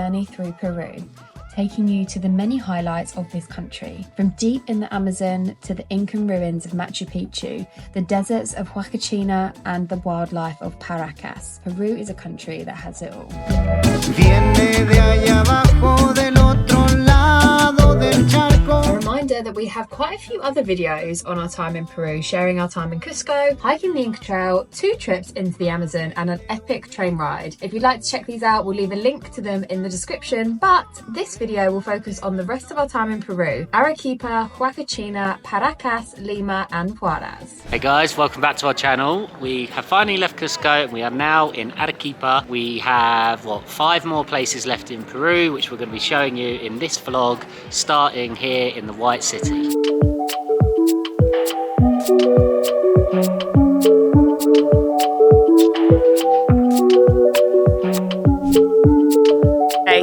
journey through Peru, taking you to the many highlights of this country. From deep in the Amazon to the Incan ruins of Machu Picchu, the deserts of Huacaccina and the wildlife of Paracas, Peru is a country that has it all. A reminder that we have quite a few other videos on our time in Peru, sharing our time in Cusco, hiking the Inca Trail, 2 trips into the Amazon and an epic train ride. If you'd like to check these out, we'll leave a link to them in the description, but this video will focus on the rest of our time in Peru: Arequipa, Huacaccina, Paracas, Lima and Huaraz. Hey guys, welcome back to our channel. We have finally left Cusco and we are now in Arequipa. We have, 5 more places left in Peru, which we're going to be showing you in this vlog, starting here in the White City.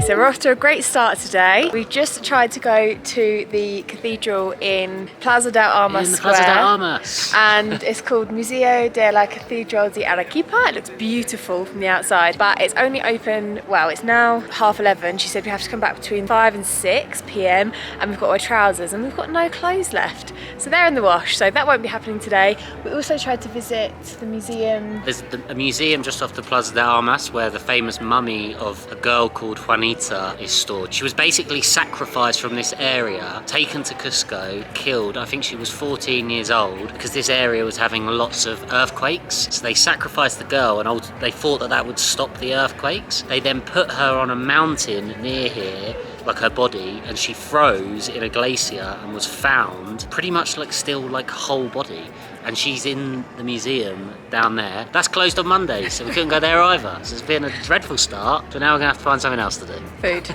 So we're off to a great start today. We've just tried to go to the cathedral in Plaza del Armas Square. Plaza del Armas. And it's called Museo de la Catedral de Arequipa. It looks beautiful from the outside, but it's only open, well, it's now 11:30. She said we have to come back between 5 and 6 p.m. and we've got our trousers and we've got no clothes left. So they're in the wash, so that won't be happening today. We also tried to visit the museum. There's a museum just off the Plaza del Armas where the famous mummy of a girl called Juanita is stored. She was basically sacrificed from this area, taken to Cusco, killed. I think she was 14 years old because this area was having lots of earthquakes. So they sacrificed the girl and they thought that would stop the earthquakes. They then put her on a mountain near here, like her body, and she froze in a glacier and was found pretty much still whole body. And she's in the museum down there. That's closed on Monday, so we couldn't go there either. So it's been a dreadful start, but now we're gonna have to find something else to do. Food.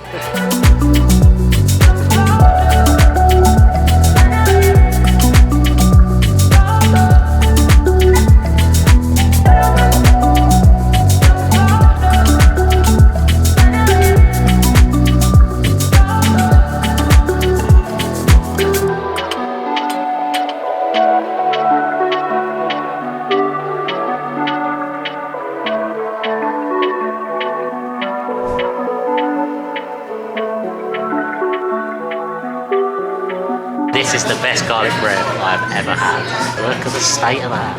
This is the best garlic bread I've ever had. Look at the state of that.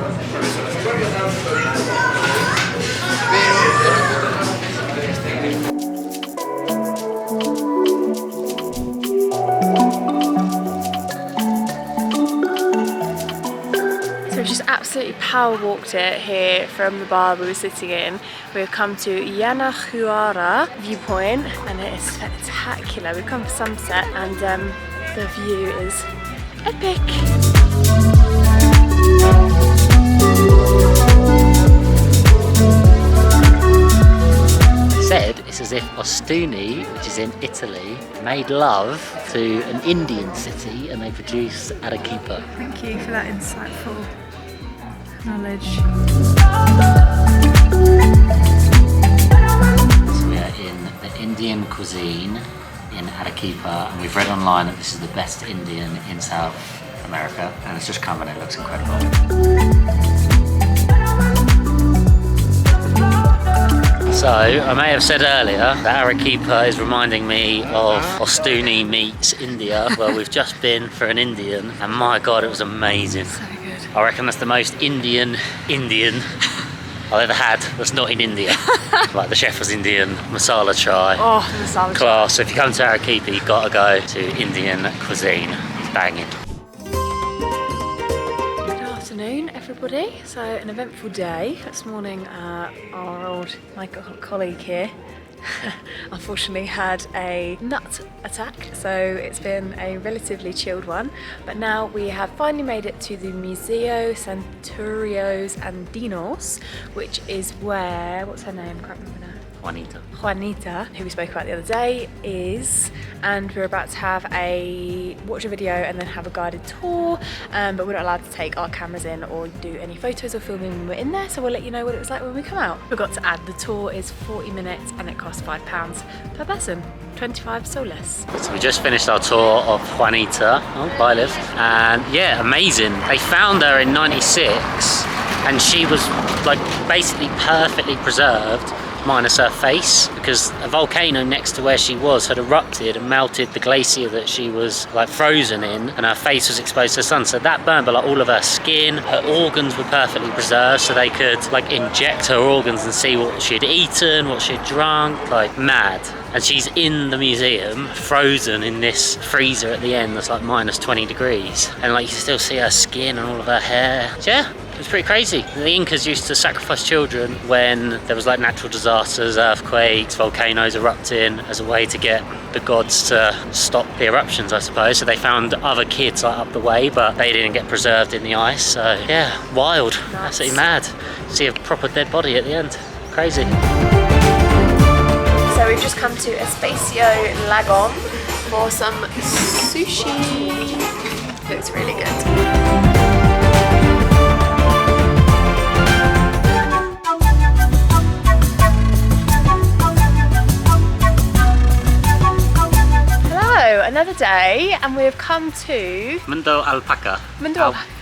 So we've just absolutely power walked it here from the bar we were sitting in. We've come to Huaraz viewpoint and it is spectacular. We've come for sunset and the view is epic. Said it's as if Ostuni, which is in Italy, made love to an Indian city and they produced Arequipa. Thank you for that insightful knowledge. So we are in the Indian cuisine in Arequipa, and we've read online that this is the best Indian in South America, and it's just come and it looks incredible. So, I may have said earlier that Arequipa is reminding me of Ostuni meets India. Well, we've just been for an Indian, and my God, it was amazing. So good. I reckon that's the most Indian I've ever had that's not in India. Like the chef was Indian, masala chai. Oh, the masala chai. Class. So if you come to Arequipa, you've got to go to Indian cuisine. It's banging. Good afternoon, everybody. So an eventful day. This morning, my colleague here unfortunately had a nut attack, so it's been a relatively chilled one, but now we have finally made it to the Museo Centurios Andinos, which is where, what's her name? I can't remember now. Juanita, who we spoke about the other day, is, and we're about to watch a video and then have a guided tour, but we're not allowed to take our cameras in or do any photos or filming when we're in there, so we'll let you know what it was like when we come out. Forgot to add, the tour is 40 minutes and it costs £5 per person, 25 soles. So we just finished our tour of Juanita, bye Liv, and yeah, amazing. They found her in '96 and she was basically perfectly preserved minus her face, because a volcano next to where she was had erupted and melted the glacier that she was like frozen in, and her face was exposed to the sun, so that burned, but like all of her skin, her organs were perfectly preserved, so they could like inject her organs and see what she'd eaten, what she'd drunk, like mad. And she's in the museum, frozen in this freezer at the end that's like minus 20 degrees. And like you can still see her skin and all of her hair. So yeah, it was pretty crazy. The Incas used to sacrifice children when there was like natural disasters, earthquakes, volcanoes erupting, as a way to get the gods to stop the eruptions, I suppose. So they found other kids like up the way, but they didn't get preserved in the ice. So yeah, wild, absolutely mad. See a proper dead body at the end, crazy. So we've just come to Espacio Lagon for some sushi. Looks really good. Another day, and we've come to Mundo Alpaca.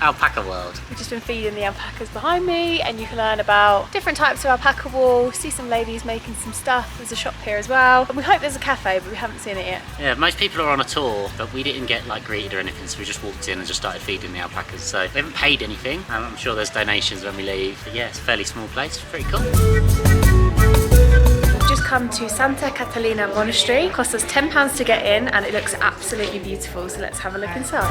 Alpaca World. We've just been feeding the alpacas behind me, and you can learn about different types of alpaca wool, see some ladies making some stuff. There's a shop here as well, and we hope there's a cafe, but we haven't seen it yet. Yeah, most people are on a tour, but we didn't get like greeted or anything, so we just walked in and just started feeding the alpacas. So we haven't paid anything. I'm sure there's donations when we leave, but yeah, it's a fairly small place, pretty cool. Just come to Santa Catalina Monastery. It cost us £10 to get in, and it looks absolutely beautiful, so let's have a look inside.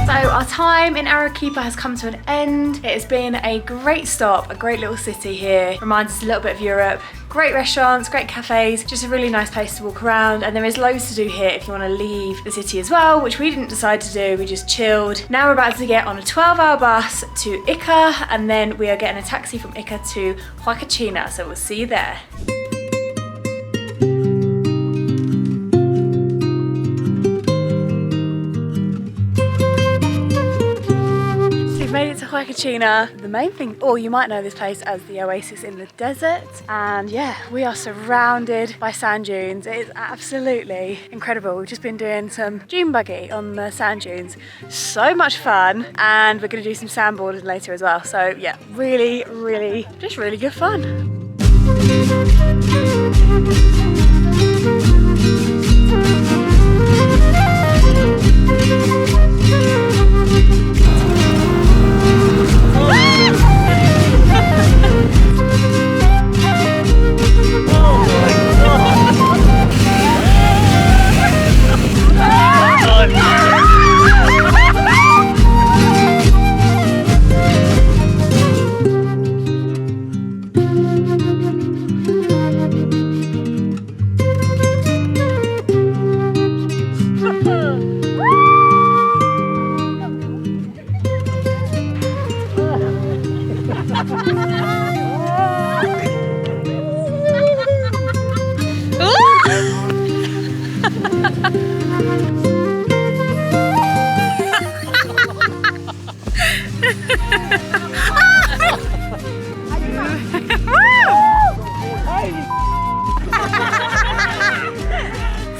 So our time in Arequipa has come to an end. It has been a great stop, a great little city here. Reminds us a little bit of Europe. Great restaurants, great cafes, just a really nice place to walk around, and there is loads to do here if you want to leave the city as well, which we didn't decide to do, we just chilled. Now we're about to get on a 12-hour bus to Ica, and then we are getting a taxi from Ica to Huacaccina, so we'll see you there. Made it to Huacaccina. The main thing, or you might know this place as the oasis in the desert, and yeah, we are surrounded by sand dunes. It is absolutely incredible. We've just been doing some dune buggy on the sand dunes, so much fun, and we're going to do some sandboarding later as well. So yeah, really good fun.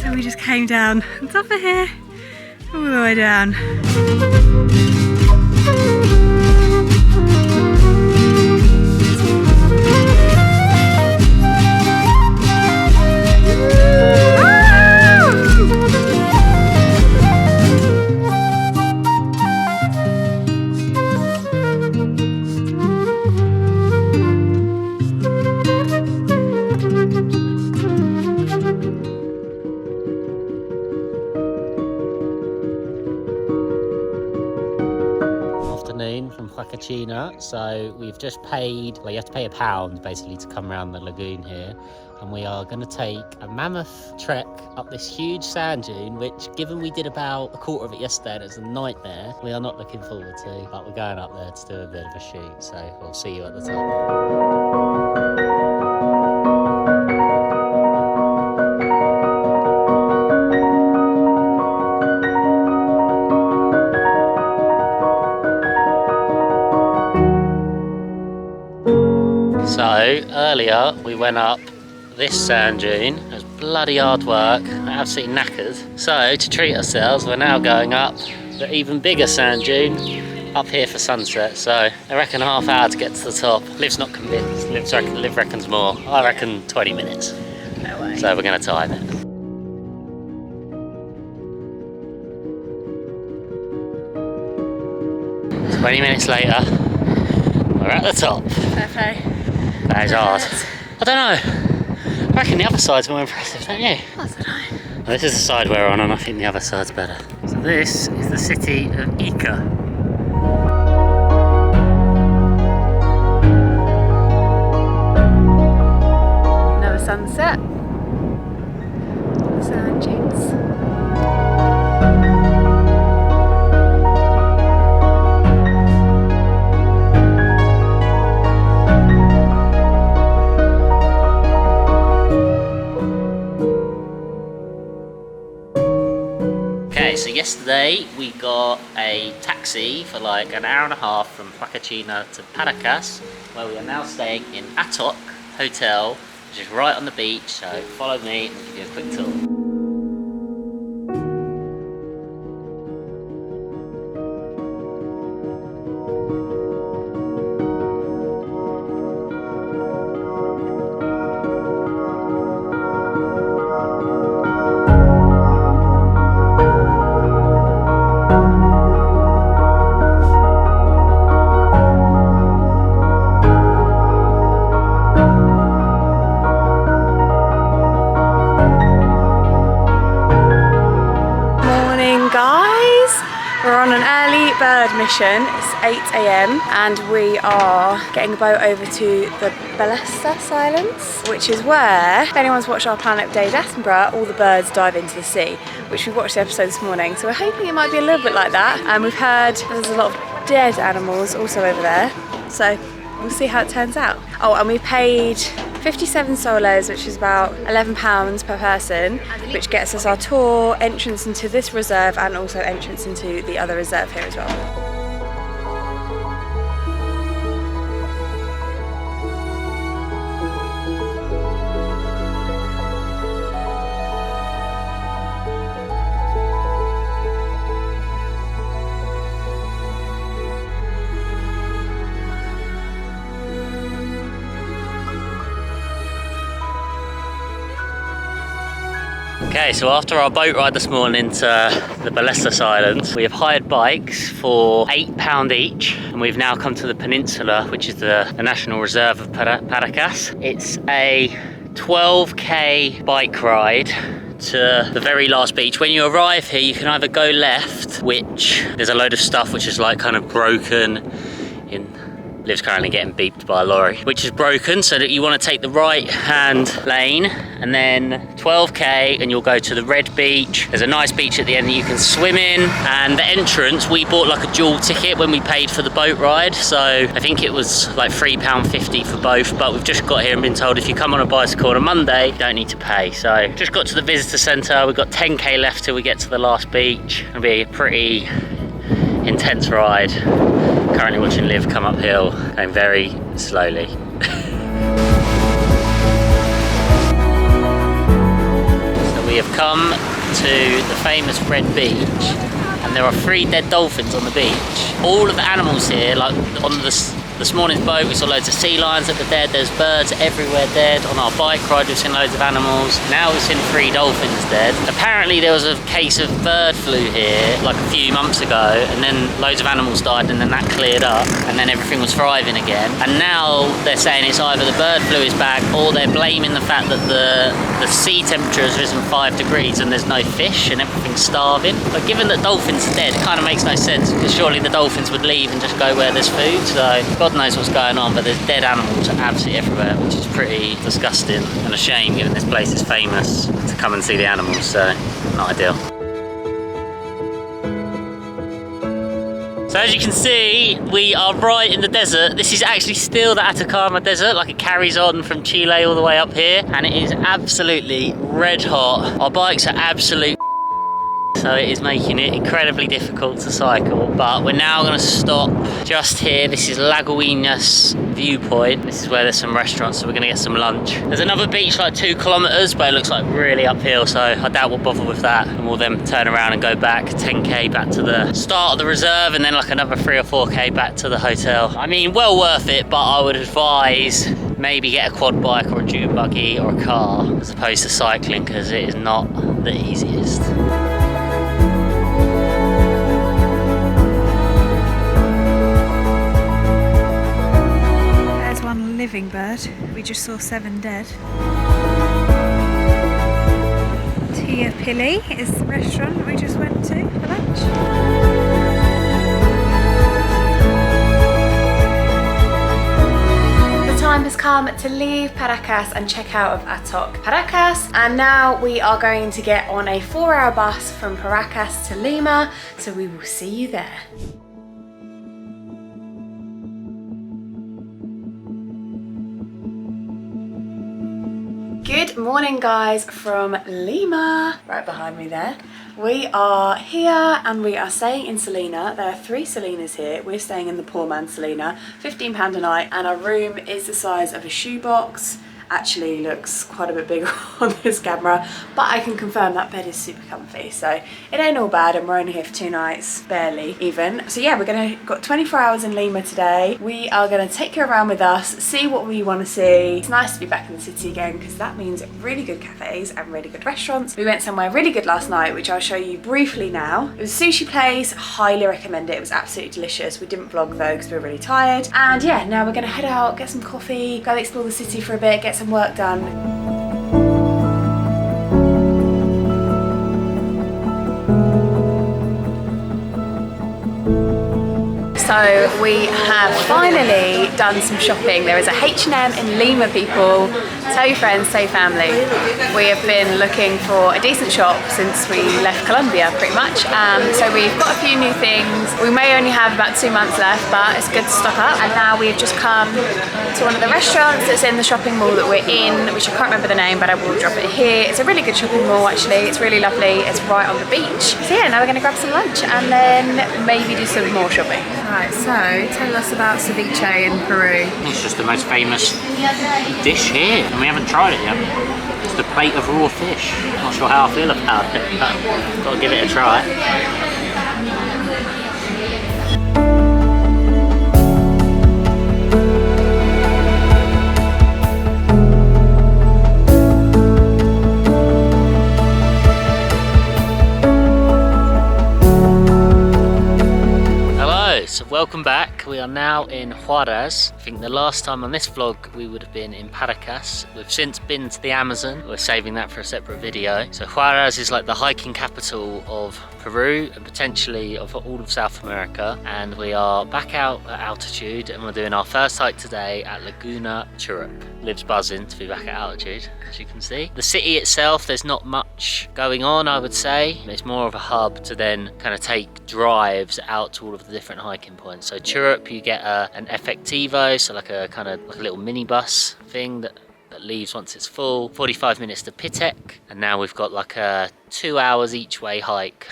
So we just came down on top of here, all the way down. From Huacaccina, so we've just paid, well, you have to pay £1 basically to come around the lagoon here, and we are going to take a mammoth trek up this huge sand dune, which, given we did about a quarter of it yesterday and it was a nightmare, we are not looking forward to, but we're going up there to do a bit of a shoot, so we'll see you at the top. So earlier we went up this sand dune. It was bloody hard work, absolutely knackered. So to treat ourselves, we're now going up the even bigger sand dune up here for sunset, so I reckon half hour to get to the top. Liv's not convinced. Liv reckons more. I reckon 20 minutes. No way. So we're going to time it. 20 minutes later, we're at the top. Fair play. That is hard. I don't know. I reckon the other side's more impressive, don't you? I don't know. Well, this is the side we're on, and I think the other side's better. So this is the city of Ica. Another sunset. Sand dunes. So yesterday we got a taxi for like an hour and a half from Huacaccina to Paracas, where we are now staying in Outtakes Hotel, which is right on the beach. So follow me and I'll give you a quick tour. We're on an early bird mission. It's 8 AM and we are getting a boat over to the Balestas Islands, which is where, if anyone's watched our Planet Days Attenborough, all the birds dive into the sea, which we watched the episode this morning. So we're hoping it might be a little bit like that. And we've heard there's a lot of dead animals also over there. So we'll see how it turns out. Oh, and we paid 57 soles, which is about £11 per person, which gets us our tour, entrance into this reserve and also entrance into the other reserve here as well. Okay, so after our boat ride this morning to the Balestas Islands, we have hired bikes for £8 each, and we've now come to the peninsula, which is the National Reserve of Paracas. It's a 12k bike ride to the very last beach. When you arrive here, you can either go left, which there's a load of stuff which is like kind of broken in. Liv's currently getting beeped by a lorry, which is broken, so that you want to take the right hand lane and then 12k and you'll go to the red beach. There's a nice beach at the end that you can swim in, and the entrance, we bought like a dual ticket when we paid for the boat ride, so I think it was like £3.50 for both, but we've just got here and been told if you come on a bicycle on a Monday you don't need to pay. So just got to the visitor centre, we've got 10k left till we get to the last beach. It'll be a pretty intense ride. Currently watching Liv come uphill, going very slowly. So we have come to the famous red beach, and there are 3 dead dolphins on the beach. All of the animals here, like on this morning's boat, we saw loads of sea lions that were dead. There's birds everywhere dead. On our bike ride, we've seen loads of animals. Now we've seen 3 dolphins dead. Apparently there was a case of bird flu here like a few months ago, and then loads of animals died, and then that cleared up, and then everything was thriving again. And now they're saying it's either the bird flu is back, or they're blaming the fact that the sea temperature has risen 5 degrees and there's no fish and everything's starving. But given that dolphins are dead, it kind of makes no sense, because surely the dolphins would leave and just go where there's food. So God knows what's going on, but there's dead animals absolutely everywhere, which is pretty disgusting and a shame, given this place is famous to come and see the animals, so not ideal. So as you can see, we are right in the desert. This is actually still the Atacama Desert, like it carries on from Chile all the way up here, and it is absolutely red hot. Our bikes are absolute So it is making it incredibly difficult to cycle, but we're now going to stop just here. This is Laguina's viewpoint. This is where there's some restaurants, so we're going to get some lunch. There's another beach like 2 kilometers, but it looks like really uphill, so I doubt we'll bother with that. And we'll then turn around and go back 10k back to the start of the reserve, and then like another 3 or 4k back to the hotel. I mean, well worth it, but I would advise maybe get a quad bike or a dune buggy or a car as opposed to cycling, because it is not the easiest. Living bird. We just saw 7 dead. Tia Pili is the restaurant we just went to for lunch. The time has come to leave Paracas and check out of Paracas, and now we are going to get on a 4-hour bus from Paracas to Lima, so we will see you there. Good morning guys from Lima, right behind me there. We are here and we are staying in Selena. There are 3 Selenas here. We're staying in the poor man's Selena, £15 a night, and our room is the size of a shoebox. Actually looks quite a bit bigger on this camera, but I can confirm that bed is super comfy, so it ain't all bad, and we're only here for 2 nights, barely even. So yeah, got 24 hours in Lima today. We are gonna take you around with us, see what we want to see. It's nice to be back in the city again, because that means really good cafes and really good restaurants. We went somewhere really good last night, which I'll show you briefly now. It was a sushi place, highly recommend it. It was absolutely delicious. We didn't vlog though because we were really tired. And yeah, now we're gonna head out, get some coffee, go explore the city for a bit, get some work done. So we have finally done some shopping. There is a H&M in Lima, people. Tell your friends, tell your family. We have been looking for a decent shop since we left Colombia, pretty much. So we've got a few new things. We may only have about 2 months left, but it's good to stock up. And now we've just come to one of the restaurants that's in the shopping mall that we're in, which I can't remember the name, but I will drop it here. It's a really good shopping mall, actually. It's really lovely. It's right on the beach. So yeah, now we're gonna grab some lunch and then maybe do some more shopping. Right, so tell us about ceviche in Peru. It's just the most famous dish here, and we haven't tried it yet. It's the plate of raw fish. Not sure how I feel about it, but got to give it a try. So welcome back. We are now in Huaraz. I think the last time on this vlog we would have been in Paracas. We've since been to the Amazon. We're saving that for a separate video. So Huaraz is like the hiking capital of Peru and potentially of all of South America. And we are back out at altitude and we're doing our first hike today at Laguna Churup. Liv's buzzing to be back at altitude, as you can see. The city itself, there's not much going on, I would say. It's more of a hub to then kind of take drives out to all of the different hiking points. So Churup, you get an efectivo, so like a kind of like a little minibus thing that leaves once it's full. 45 minutes to Pitek, and now we've got like a 2 hours each way hike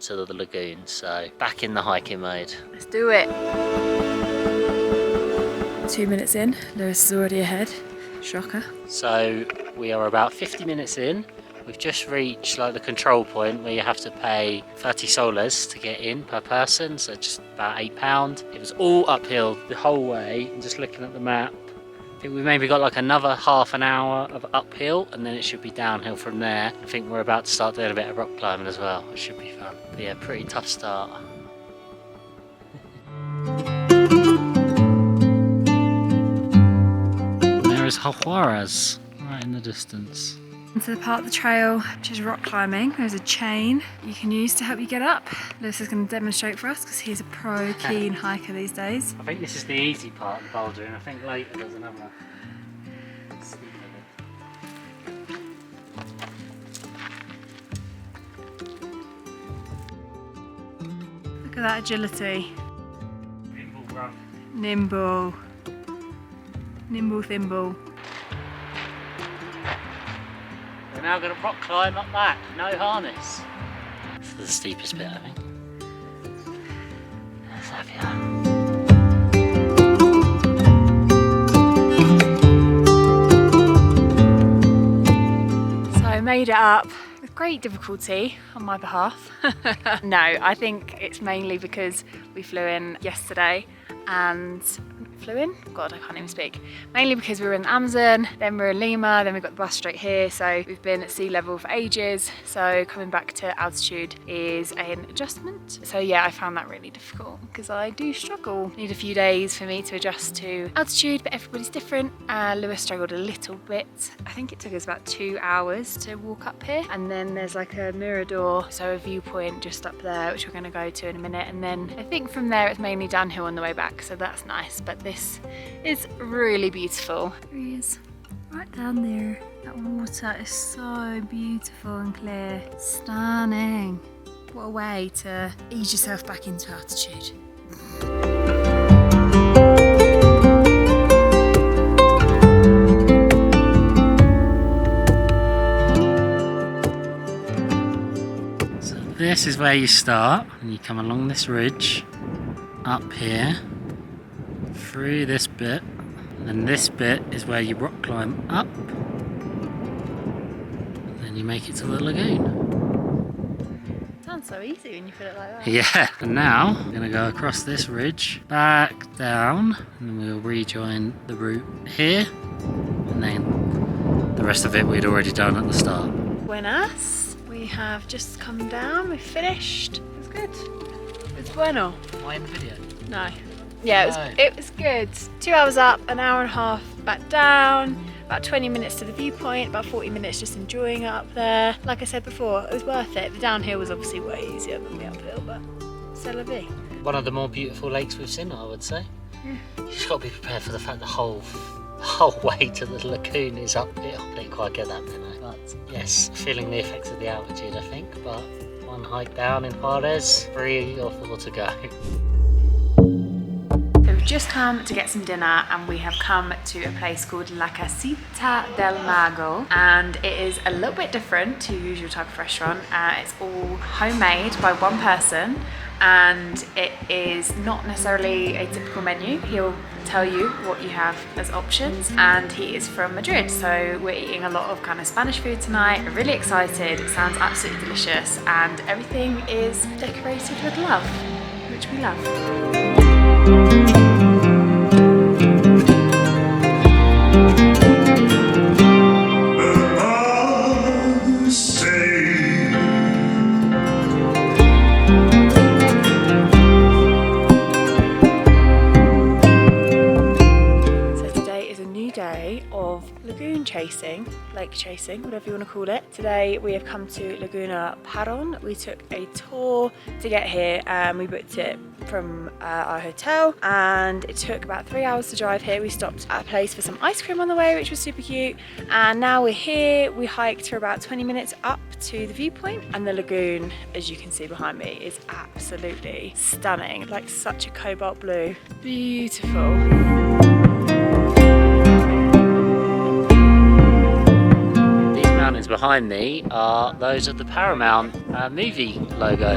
to the lagoon. So back in the hiking mode. Let's do it. 2 minutes in, Lewis is already ahead. Shocker. So we are about 50 minutes in. We've just reached like the control point where you have to pay 30 soles to get in per person, so just about £8. It was all uphill the whole way, and just looking at the map, I think we maybe got like another half an hour of uphill and then it should be downhill from there. I think we're about to start doing a bit of rock climbing as well, which should be fun. But yeah, pretty tough start. There is Huaraz right in the distance. To the part of the trail which is rock climbing, there's a chain you can use to help you get up. Lewis is going to demonstrate for us because he's a pro keen hiker these days. I think this is the easy part of the bouldering. I think later there's another steep bit. Look at that agility. Nimble rough. Nimble. Nimble thimble. We're now going to rock climb up that, no harness. This is the steepest bit, I think. Let's have you. So I made it up with great difficulty on my behalf. No, I think it's mainly because we flew in yesterday and God, I can't even speak. Mainly because we were in the Amazon, then we were in Lima, then we got the bus straight here. So we've been at sea level for ages. So coming back to altitude is an adjustment. So yeah, I found that really difficult because I do struggle. Need a few days for me to adjust to altitude, but everybody's different. Lewis struggled a little bit. I think it took us about 2 hours to walk up here. And then there's like a mirador, so a viewpoint just up there, which we're gonna go to in a minute. And then I think from there it's mainly downhill on the way back. So that's nice, but this is really beautiful. There he is, right down there. That water is so beautiful and clear. Stunning. What a way to ease yourself back into altitude. So this is where you start, and you come along this ridge, up here, through this bit, and this bit is where you rock climb up, and then you make it to the lagoon. Sounds so easy when you put it like that. Yeah, and now we're gonna go across this ridge, back down, and then we'll rejoin the route here, and then the rest of it we'd already done at the start. Buenas, we have just come down, we finished. It's good. It's bueno. Am I in the video? No. Yeah, it was good. 2 hours up, an hour and a half back down, about 20 minutes to the viewpoint, about 40 minutes just enjoying it up there. Like I said before, it was worth it. The downhill was obviously way easier than the uphill, but c'est la vie. One of the more beautiful lakes we've seen, I would say. Yeah. You just got to be prepared for the fact the whole way to the lagoon is uphill. I didn't quite get that, did I? But yes, feeling the effects of the altitude, I think. But one hike down in Huaraz, 3 or 4 to go. We've just come to get some dinner and we have come to a place called La Casita del Mago, and it is a little bit different to your usual type of restaurant. It's all homemade by one person and it is not necessarily a typical menu. He'll tell you what you have as options, and he is from Madrid, so we're eating a lot of kind of Spanish food tonight. We're really excited, it sounds absolutely delicious, and everything is decorated with love, which we love. Lake chasing, whatever you want to call it. Today we have come to Laguna Paron. We took a tour to get here and we booked it from our hotel, and it took about 3 hours to drive here. We stopped at a place for some ice cream on the way, which was super cute, and now we're here. We hiked for about 20 minutes up to the viewpoint, and the lagoon, as you can see behind me, is absolutely stunning. Like such a cobalt blue. Beautiful. Behind me are those of the Paramount movie logo.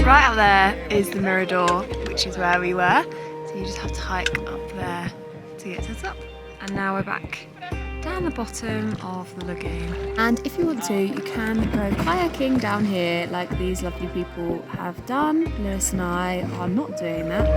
Right up there is the Mirador, which is where we were. So you just have to hike up there to get to the top. And now we're back down the bottom of the lagoon. And if you want to, you can go kayaking down here like these lovely people have done. Lewis and I are not doing that.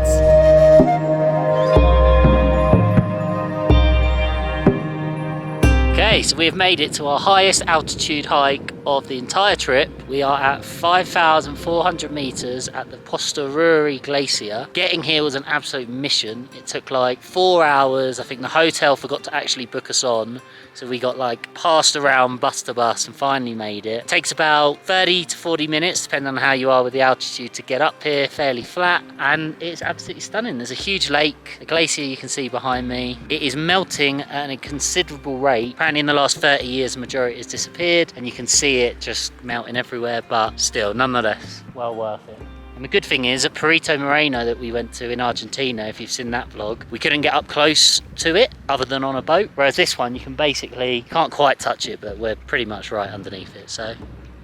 Okay, so we have made it to our highest altitude hike of the entire trip. We are at 5,400 meters at the Pastoruri Glacier. Getting here was an absolute mission. It took like 4 hours. I think the hotel forgot to actually book us on, so we got like passed around bus to bus and finally made it. It takes about 30 to 40 minutes depending on how you are with the altitude to get up here, fairly flat, and it's absolutely stunning. There's a huge lake, a glacier you can see behind me. It is melting at a considerable rate. Apparently in the last 30 years the majority has disappeared and you can see it just melting everywhere, but still nonetheless well worth it. And the good thing is at Perito Moreno that we went to in Argentina, if you've seen that vlog, we couldn't get up close to it other than on a boat. Whereas this one, you can basically, can't quite touch it, but we're pretty much right underneath it. So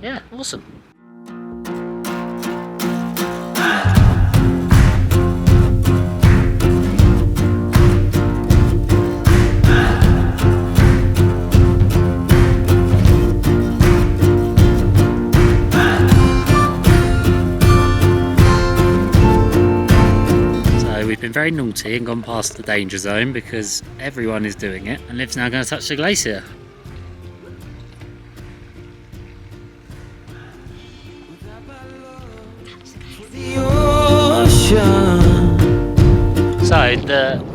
yeah, awesome. We've been very naughty and gone past the danger zone because everyone is doing it, and Liv's now going to touch the glacier. So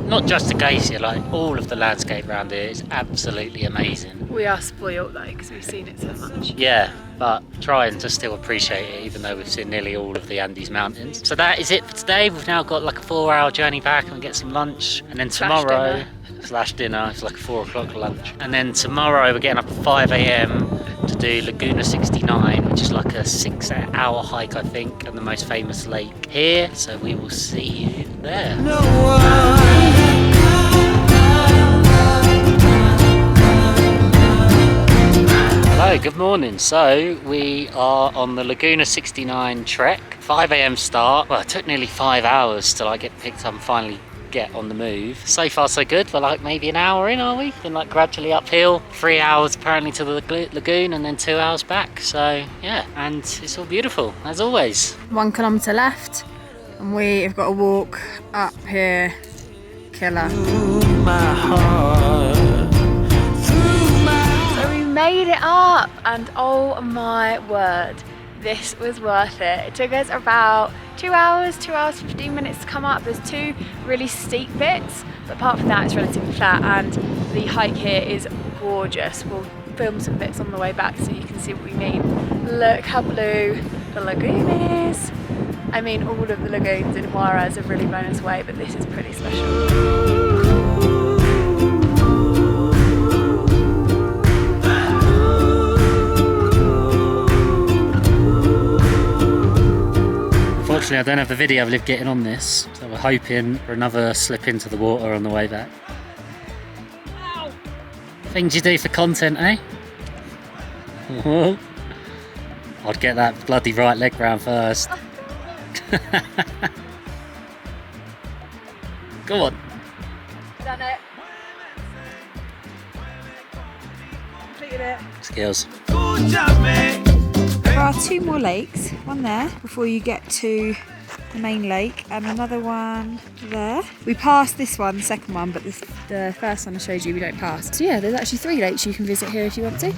not just the glacier, like all of the landscape around here is absolutely amazing. We are spoiled though because we've seen it so much. Yeah, but trying to still appreciate it even though we've seen nearly all of the Andes mountains. So that is it for today. We've now got like a 4-hour journey back and get some lunch, and then tomorrow slash dinner, it's like a 4 o'clock lunch, and then tomorrow we're getting up at 5 AM to do Laguna 69, which is like a 6-hour hike I think, and the most famous lake here. So we will see you there. Hello, good morning. So we are on the Laguna 69 trek. 5 AM start. Well, it took nearly 5 hours to like get picked up and finally get on the move. So far so good. We're like maybe an hour in, are we? Been like gradually uphill. 3 hours apparently to the lagoon and then 2 hours back. So yeah, and it's all beautiful as always. 1 kilometre left and we have got to walk up here. Killer. Made it up, and oh my word, this was worth it. It took us about 2 hours 15 minutes to come up. There's 2 really steep bits, but apart from that it's relatively flat, and the hike here is gorgeous. We'll film some bits on the way back so you can see what we mean. Look how blue the lagoon is. I mean, all of the lagoons in Huaraz have really blown us away, but this is pretty special. Unfortunately, I don't have the video of Liv getting on this, so we're hoping for another slip into the water on the way back. Ow. Things you do for content, eh? I'd get that bloody right leg round first. Go on. Done it. Completed it. Skills. There are 2 more lakes, one there before you get to the main lake, and another one there. We passed this one, the second one, but the first one I showed you we don't pass. So yeah, there's actually 3 lakes you can visit here if you want to.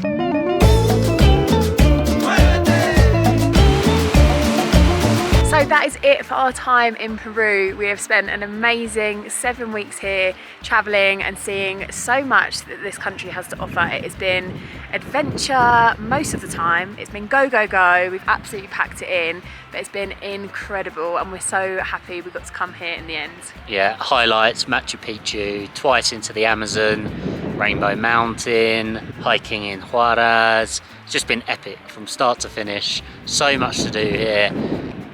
So that is it for our time in Peru. We have spent an amazing 7 weeks here travelling and seeing so much that this country has to offer. It has been adventure most of the time. It's been go, go, go. We've absolutely packed it in, but it's been incredible and we're so happy we got to come here in the end. Yeah, highlights, Machu Picchu, twice into the Amazon, Rainbow Mountain, hiking in Huaraz. It's just been epic from start to finish. So much to do here.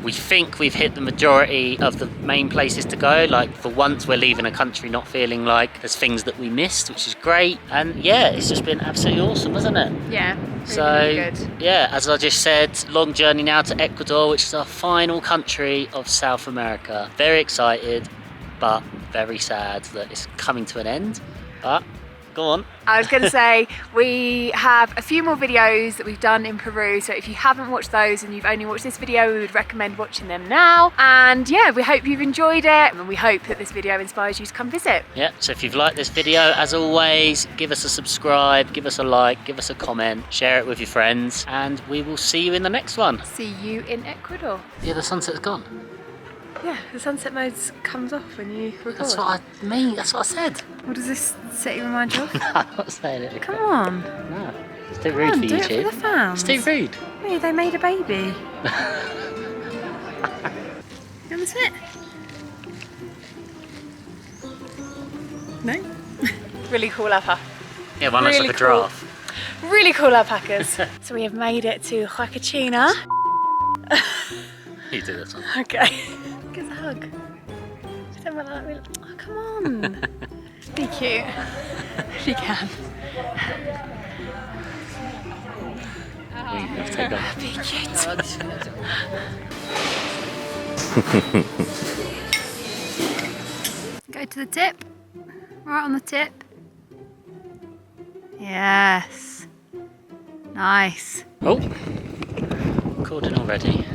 We think we've hit the majority of the main places to go. Like for once we're leaving a country not feeling like there's things that we missed, which is great. And yeah, it's just been absolutely awesome, hasn't it? Yeah, really good. Yeah, as I just said, long journey now to Ecuador, which is our final country of South America. Very excited, but very sad that it's coming to an end. But go on. I was going to say, we have a few more videos that we've done in Peru, so if you haven't watched those and you've only watched this video, we would recommend watching them now. And yeah, we hope you've enjoyed it, and we hope that this video inspires you to come visit. Yeah, so if you've liked this video, as always, give us a subscribe, give us a like, give us a comment, share it with your friends, and we will see you in the next one. See you in Ecuador. Yeah, the sunset's gone. Yeah, the sunset mode comes off when you record. That's what I mean, that's what I said. What does this set you remind you of? I'm not saying it. Come on. No, it's too rude for do YouTube. it for the fans. It's too rude. Hey, they made a baby. You want to sit? No? Really cool alpaca. Yeah, one looks like a giraffe. Really cool alpacas. So we have made it to Huacaccina. You do this one. Okay. Give us a hug. She don't want to let me. Oh, come on. Be cute. If you can. Take off. Be cute. Go to the tip. Right on the tip. Yes. Nice. Oh, caught in already.